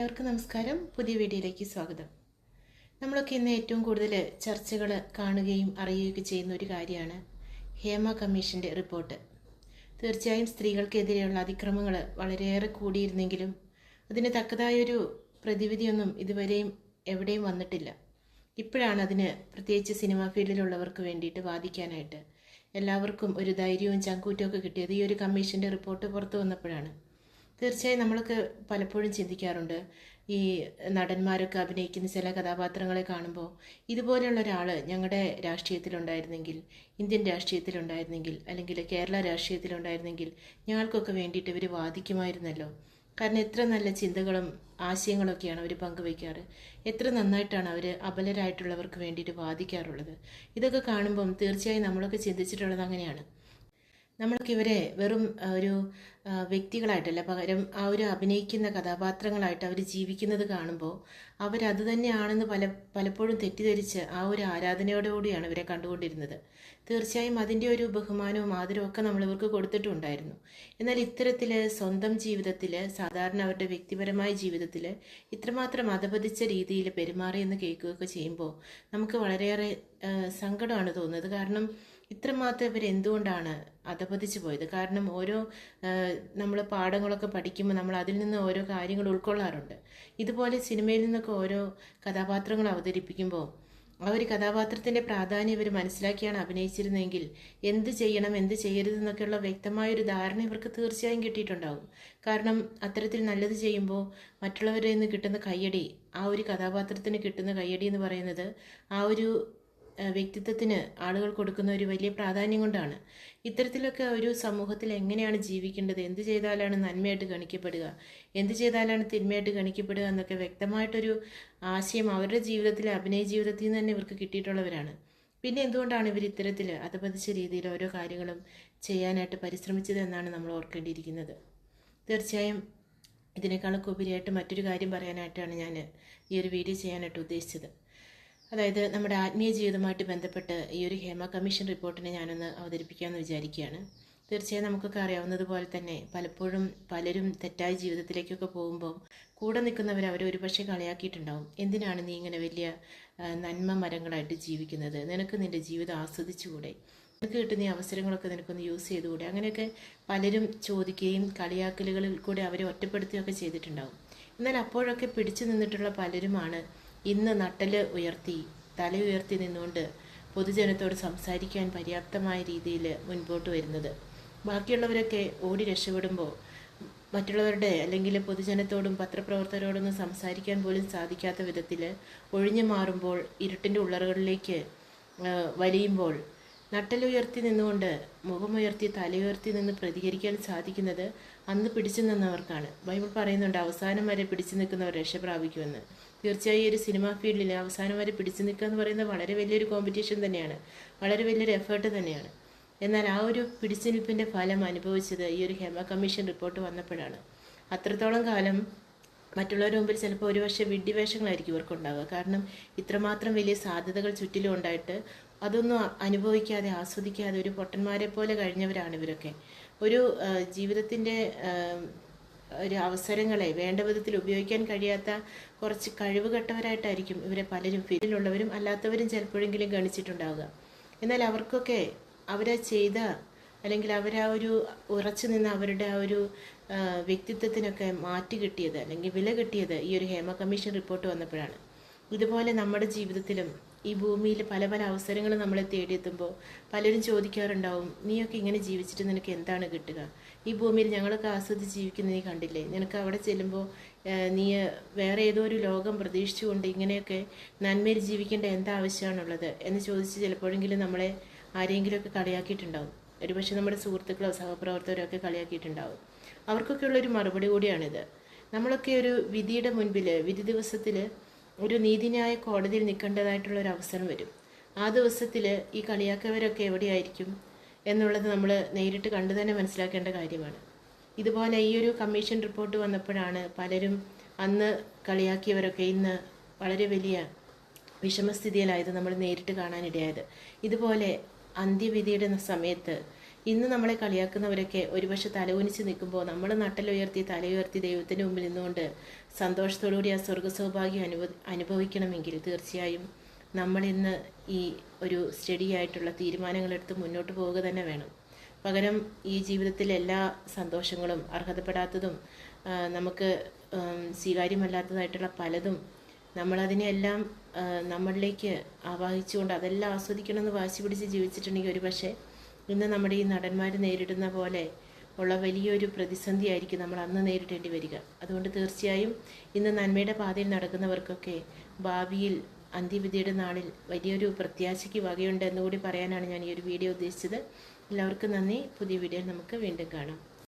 എല്ലാവർക്കും നമസ്കാരം. പുതിയ വീഡിയോയിലേക്ക് സ്വാഗതം. നമ്മളൊക്കെ ഇന്ന് ഏറ്റവും കൂടുതൽ ചർച്ചകൾ കാണുകയും അറിയുകയൊക്കെ ചെയ്യുന്ന ഒരു കാര്യമാണ് ഹേമ കമ്മീഷൻ്റെ റിപ്പോർട്ട്. തീർച്ചയായും സ്ത്രീകൾക്കെതിരെയുള്ള അതിക്രമങ്ങൾ വളരെയേറെ കൂടിയിരുന്നെങ്കിലും അതിന് തക്കതായൊരു പ്രതിവിധിയൊന്നും ഇതുവരെയും എവിടെയും വന്നിട്ടില്ല. ഇപ്പോഴാണ് അതിന് പ്രത്യേകിച്ച് സിനിമാ ഫീൽഡിലുള്ളവർക്ക് വേണ്ടിയിട്ട് വാദിക്കാനായിട്ട് എല്ലാവർക്കും ഒരു ധൈര്യവും ചങ്കൂറ്റമൊക്കെ കിട്ടിയത് ഈ ഒരു കമ്മീഷൻ്റെ റിപ്പോർട്ട് പുറത്തു വന്നപ്പോഴാണ്. തീർച്ചയായും നമ്മളൊക്കെ പലപ്പോഴും ചിന്തിക്കാറുണ്ട്, ഈ നടന്മാരൊക്കെ അഭിനയിക്കുന്ന ചില കഥാപാത്രങ്ങളെ കാണുമ്പോൾ ഇതുപോലെയുള്ള ഒരാൾ ഞങ്ങളുടെ രാഷ്ട്രീയത്തിലുണ്ടായിരുന്നെങ്കിൽ, ഇന്ത്യൻ രാഷ്ട്രീയത്തിലുണ്ടായിരുന്നെങ്കിൽ, അല്ലെങ്കിൽ കേരള രാഷ്ട്രീയത്തിലുണ്ടായിരുന്നെങ്കിൽ ഞങ്ങൾക്കൊക്കെ വേണ്ടിയിട്ട് ഇവർ വാദിക്കുമായിരുന്നല്ലോ. കാരണം എത്ര നല്ല ചിന്തകളും ആശയങ്ങളൊക്കെയാണ് അവർ പങ്കുവയ്ക്കാറ്. എത്ര നന്നായിട്ടാണ് അവർ അബലരായിട്ടുള്ളവർക്ക് വേണ്ടിയിട്ട് വാദിക്കാറുള്ളത്. ഇതൊക്കെ കാണുമ്പം തീർച്ചയായും നമ്മളൊക്കെ ചിന്തിച്ചിട്ടുള്ളത് അങ്ങനെയാണ്. നമ്മൾക്ക് ഇവരെ വെറും ഒരു വ്യക്തികളായിട്ടല്ല, പകരം ആ ഒരു അഭിനയിക്കുന്ന കഥാപാത്രങ്ങളായിട്ട് അവർ ജീവിക്കുന്നത് കാണുമ്പോൾ അവരത് തന്നെയാണെന്ന് പലപ്പോഴും തെറ്റിദ്ധരിച്ച് ആ ഒരു ആരാധനയോടുകൂടിയാണ് ഇവരെ കണ്ടുകൊണ്ടിരുന്നത്. തീർച്ചയായും അതിൻ്റെ ഒരു ബഹുമാനവും ആദരവും ഒക്കെ നമ്മൾ ഇവർക്ക് കൊടുത്തിട്ടുണ്ടായിരുന്നു. എന്നാൽ ഇത്തരത്തിൽ സ്വന്തം ജീവിതത്തിൽ, സാധാരണ അവരുടെ വ്യക്തിപരമായ ജീവിതത്തിൽ ഇത്രമാത്രം അധപതിച്ച രീതിയിൽ പെരുമാറിയെന്ന് കേൾക്കുകയൊക്കെ ചെയ്യുമ്പോൾ നമുക്ക് വളരെയേറെ സങ്കടമാണ് തോന്നുന്നത്. കാരണം ഇത്രമാത്രം ഇവർ എന്തുകൊണ്ടാണ് അധപതിച്ചു പോയത്? കാരണം ഓരോ നമ്മൾ പാഠങ്ങളൊക്കെ പഠിക്കുമ്പോൾ നമ്മൾ അതിൽ നിന്ന് ഓരോ കാര്യങ്ങൾ ഉൾക്കൊള്ളാറുണ്ട്. ഇതുപോലെ സിനിമയിൽ നിന്നൊക്കെ ഓരോ കഥാപാത്രങ്ങൾ അവതരിപ്പിക്കുമ്പോൾ ആ ഒരു കഥാപാത്രത്തിൻ്റെ പ്രാധാന്യം ഇവർ മനസ്സിലാക്കിയാണ് അഭിനയിച്ചിരുന്നെങ്കിൽ എന്ത് ചെയ്യണം, എന്ത് ചെയ്യരുതെന്നൊക്കെയുള്ള വ്യക്തമായൊരു ധാരണ ഇവർക്ക് തീർച്ചയായും കിട്ടിയിട്ടുണ്ടാകും. കാരണം അത്തരത്തിൽ നല്ലത് ചെയ്യുമ്പോൾ മറ്റുള്ളവരിൽ നിന്ന് കിട്ടുന്ന കയ്യടി, ആ ഒരു കഥാപാത്രത്തിന് കിട്ടുന്ന കയ്യടി എന്ന് പറയുന്നത് ആ ഒരു വ്യക്തിത്വത്തിന് ആളുകൾ കൊടുക്കുന്ന ഒരു വലിയ പ്രാധാന്യം കൊണ്ടാണ്. ഇത്തരത്തിലൊക്കെ ഒരു സമൂഹത്തിൽ എങ്ങനെയാണ് ജീവിക്കേണ്ടത്, എന്ത് ചെയ്താലാണ് നന്മയായിട്ട് ഗണിക്കപ്പെടുക, എന്ത് ചെയ്താലാണ് തിന്മയായിട്ട് ഗണിക്കപ്പെടുക എന്നൊക്കെ വ്യക്തമായിട്ടൊരു ആശയം അവരുടെ ജീവിതത്തിലെ അഭിനയ ജീവിതത്തിൽ നിന്ന് തന്നെ ഇവർക്ക് കിട്ടിയിട്ടുള്ളവരാണ്. പിന്നെ എന്തുകൊണ്ടാണ് ഇവർ ഇത്തരത്തിൽ അധപതിച്ച രീതിയിൽ ഓരോ കാര്യങ്ങളും ചെയ്യാനായിട്ട് പരിശ്രമിച്ചത് എന്നാണ് നമ്മൾ ഓർക്കേണ്ടിയിരിക്കുന്നത്. തീർച്ചയായും ഇതിനേക്കാളൊക്കെ ഉപരിയായിട്ട് മറ്റൊരു കാര്യം പറയാനായിട്ടാണ് ഞാൻ ഈ ഒരു വീഡിയോ ചെയ്യാനായിട്ട് ഉദ്ദേശിച്ചത്. അതായത് നമ്മുടെ ആത്മീയ ജീവിതവുമായിട്ട് ബന്ധപ്പെട്ട് ഈ ഒരു ഹേമ കമ്മീഷൻ റിപ്പോർട്ടിനെ ഞാനൊന്ന് അവതരിപ്പിക്കാമെന്ന് വിചാരിക്കുകയാണ്. തീർച്ചയായും നമുക്കൊക്കെ അറിയാവുന്നതുപോലെ തന്നെ പലപ്പോഴും പലരും തെറ്റായ ജീവിതത്തിലേക്കൊക്കെ പോകുമ്പോൾ കൂടെ നിൽക്കുന്നവർ അവരെ ഒരുപക്ഷെ കളിയാക്കിയിട്ടുണ്ടാവും. എന്തിനാണ് നീ ഇങ്ങനെ വലിയ നന്മ മരങ്ങളായിട്ട് ജീവിക്കുന്നത്? നിനക്ക് നിൻ്റെ ജീവിതം ആസ്വദിച്ചുകൂടെ? നിനക്ക് കിട്ടുന്ന ഈ അവസരങ്ങളൊക്കെ നിനക്കൊന്ന് യൂസ് ചെയ്തുകൂടെ? അങ്ങനെയൊക്കെ പലരും ചോദിക്കുകയും കളിയാക്കലുകളിൽ കൂടെ അവരെ ഒറ്റപ്പെടുത്തുകയൊക്കെ ചെയ്തിട്ടുണ്ടാവും. എന്നാൽ അപ്പോഴൊക്കെ പിടിച്ചു നിന്നിട്ടുള്ള പലരുമാണ് ഇന്ന് നട്ടല് ഉയർത്തി, തല ഉയർത്തി നിന്നുകൊണ്ട് പൊതുജനത്തോട് സംസാരിക്കാൻ പര്യാപ്തമായ രീതിയിൽ മുൻപോട്ട് വരുന്നത്. ബാക്കിയുള്ളവരൊക്കെ ഓടി രക്ഷപ്പെടുമ്പോൾ മറ്റുള്ളവരുടെ അല്ലെങ്കിൽ പൊതുജനത്തോടും പത്രപ്രവർത്തകരോടൊന്നും സംസാരിക്കാൻ പോലും സാധിക്കാത്ത വിധത്തിൽ ഒഴിഞ്ഞു മാറുമ്പോൾ, ഇരുട്ടിൻ്റെ ഉള്ളറകളിലേക്ക് വലിയുമ്പോൾ നട്ടലുയർത്തി നിന്നുകൊണ്ട്, മുഖമുയർത്തി തലയുയർത്തി നിന്ന് പ്രതികരിക്കാൻ സാധിക്കുന്നത് അന്ന് പിടിച്ചു നിന്നവർക്കാണ്. ബൈബിൾ പറയുന്നുണ്ട്, അവസാനം വരെ പിടിച്ചു നിൽക്കുന്നവർ രക്ഷ പ്രാപിക്കുമെന്ന്. തീർച്ചയായും ഒരു സിനിമാ ഫീൽഡിൽ അവസാനം വരെ പിടിച്ചു നിൽക്കുക എന്ന് പറയുന്നത് വളരെ വലിയൊരു കോമ്പറ്റീഷൻ തന്നെയാണ്, വളരെ വലിയൊരു എഫേർട്ട് തന്നെയാണ്. എന്നാൽ ആ ഒരു പിടിച്ചു നിൽപ്പിൻ്റെ ഫലം അനുഭവിച്ചത് ഈ ഒരു ഹേമ കമ്മീഷൻ റിപ്പോർട്ട് വന്നപ്പോഴാണ്. അത്രത്തോളം കാലം മറ്റുള്ളവരുടെ മുമ്പിൽ ചിലപ്പോൾ ഒരുപക്ഷെ വിഡ്ഢിവേഷങ്ങളായിരിക്കും ഇവർക്കുണ്ടാവുക. കാരണം ഇത്രമാത്രം വലിയ സാധ്യതകൾ ചുറ്റിലും ഉണ്ടായിട്ട് അതൊന്നും അനുഭവിക്കാതെ, ആസ്വദിക്കാതെ ഒരു പൊട്ടന്മാരെ പോലെ കഴിഞ്ഞവരാണ് ഇവരൊക്കെ. ഒരു ജീവിതത്തിൻ്റെ ഒരു അവസരങ്ങളെ വേണ്ട വിധത്തിൽ ഉപയോഗിക്കാൻ കഴിയാത്ത കുറച്ച് കഴിവുകെട്ടവരായിട്ടായിരിക്കും ഇവരെ പലരും, ഫീൽഡിലുള്ളവരും അല്ലാത്തവരും ചിലപ്പോഴെങ്കിലും ഗണിച്ചിട്ടുണ്ടാവുക. എന്നാൽ അവർക്കൊക്കെ അവരെ ചെയ്ത, അല്ലെങ്കിൽ അവരാ ഒരു ഉറച്ചു നിന്ന് അവരുടെ ആ ഒരു വ്യക്തിത്വത്തിനൊക്കെ മാറ്റി കിട്ടിയത്, അല്ലെങ്കിൽ വില കിട്ടിയത് ഈ ഒരു ഹേമ കമ്മീഷൻ റിപ്പോർട്ട് വന്നപ്പോഴാണ്. ഇതുപോലെ നമ്മുടെ ജീവിതത്തിലും ഈ ഭൂമിയിൽ പല പല അവസരങ്ങൾ നമ്മളെ തേടിയെത്തുമ്പോൾ പലരും ചോദിക്കാറുണ്ടാവും, നീയൊക്കെ ഇങ്ങനെ ജീവിച്ചിട്ട് നിനക്ക് എന്താണ് കിട്ടുക? ഈ ഭൂമിയിൽ ഞങ്ങളൊക്കെ ആസ്വദിച്ച് ജീവിക്കുന്നത് നീ കണ്ടില്ലേ? നിനക്ക് അവിടെ ചെല്ലുമ്പോൾ നീ വേറെ ഏതോ ഒരു ലോകം പ്രതീക്ഷിച്ചുകൊണ്ട് ഇങ്ങനെയൊക്കെ നന്മയിൽ ജീവിക്കേണ്ട എന്താ ആവശ്യമാണുള്ളത് എന്ന് ചോദിച്ച് ചിലപ്പോഴെങ്കിലും നമ്മളെ ആരെങ്കിലുമൊക്കെ കളിയാക്കിയിട്ടുണ്ടാവും. ഒരുപക്ഷെ നമ്മുടെ സുഹൃത്തുക്കളോ സഹപ്രവർത്തകരോ ഒക്കെ കളിയാക്കിയിട്ടുണ്ടാവും. അവർക്കൊക്കെ ഉള്ളൊരു മറുപടി കൂടിയാണിത്. നമ്മളൊക്കെ ഒരു വിധിയുടെ മുൻപിൽ, വിധി ദിവസത്തിൽ ഒരു നീതിന്യായ കോടതിയിൽ നിൽക്കേണ്ടതായിട്ടുള്ള ഒരു അവസരം വരും. ആ ദിവസത്തിൽ ഈ കളിയാക്കവരൊക്കെ എവിടെയായിരിക്കും എന്നുള്ളത് നമ്മൾ നേരിട്ട് കണ്ടു തന്നെ മനസ്സിലാക്കേണ്ട കാര്യമാണ്. ഇതുപോലെ ഈ ഒരു കമ്മീഷൻ റിപ്പോർട്ട് വന്നപ്പോഴാണ് പലരും അന്ന് കളിയാക്കിയവരൊക്കെ ഇന്ന് വളരെ വലിയ വിഷമസ്ഥിതിയിലായത് നമ്മൾ നേരിട്ട് കാണാനിടയായത്. ഇതുപോലെ അന്ത്യവിധിയുടെ സമയത്ത് ഇന്ന് നമ്മളെ കളിയാക്കുന്നവരൊക്കെ ഒരുപക്ഷെ തലകുനിച്ച് നിൽക്കുമ്പോൾ നമ്മൾ നട്ടലുയർത്തി തലയുയർത്തി ദൈവത്തിന് മുമ്പിൽ നിന്നുകൊണ്ട് സന്തോഷത്തോടുകൂടി ആ സ്വർഗ സൗഭാഗ്യം അനുഭവിക്കണമെങ്കിൽ തീർച്ചയായും നമ്മളിന്ന് ഈ ഒരു സ്റ്റഡി ആയിട്ടുള്ള തീരുമാനങ്ങളെടുത്ത് മുന്നോട്ട് പോവുക തന്നെ വേണം. പകരം ഈ ജീവിതത്തിലെ എല്ലാ സന്തോഷങ്ങളും അർഹതപ്പെടാത്തതും നമുക്ക് സ്വീകാര്യമല്ലാത്തതായിട്ടുള്ള പലതും നമ്മളതിനെല്ലാം നമ്മളിലേക്ക് ആവാഹിച്ചുകൊണ്ട് അതെല്ലാം ആസ്വദിക്കണമെന്ന് വാശി പിടിച്ച് ജീവിച്ചിട്ടുണ്ടെങ്കിൽ ഒരു പക്ഷേ ഇന്ന് നമ്മുടെ ഈ നടന്മാർ നേരിടുന്ന പോലെ ഉള്ള വലിയൊരു പ്രതിസന്ധി ആയിരിക്കും നമ്മൾ അന്ന് നേരിടേണ്ടി വരിക. അതുകൊണ്ട് തീർച്ചയായും ഇന്ന് നന്മയുടെ പാതയിൽ നടക്കുന്നവർക്കൊക്കെ ഭാവിയിൽ അന്ത്യവിധിയുടെ നാളിൽ വലിയൊരു പ്രത്യാശയ്ക്ക് വകയുണ്ട് എന്നുകൂടി പറയാനാണ് ഞാൻ ഈ ഒരു വീഡിയോ ഉദ്ദേശിച്ചത്. എല്ലാവർക്കും നന്ദി. പുതിയ വീഡിയോയിൽ നമുക്ക് വീണ്ടും കാണാം.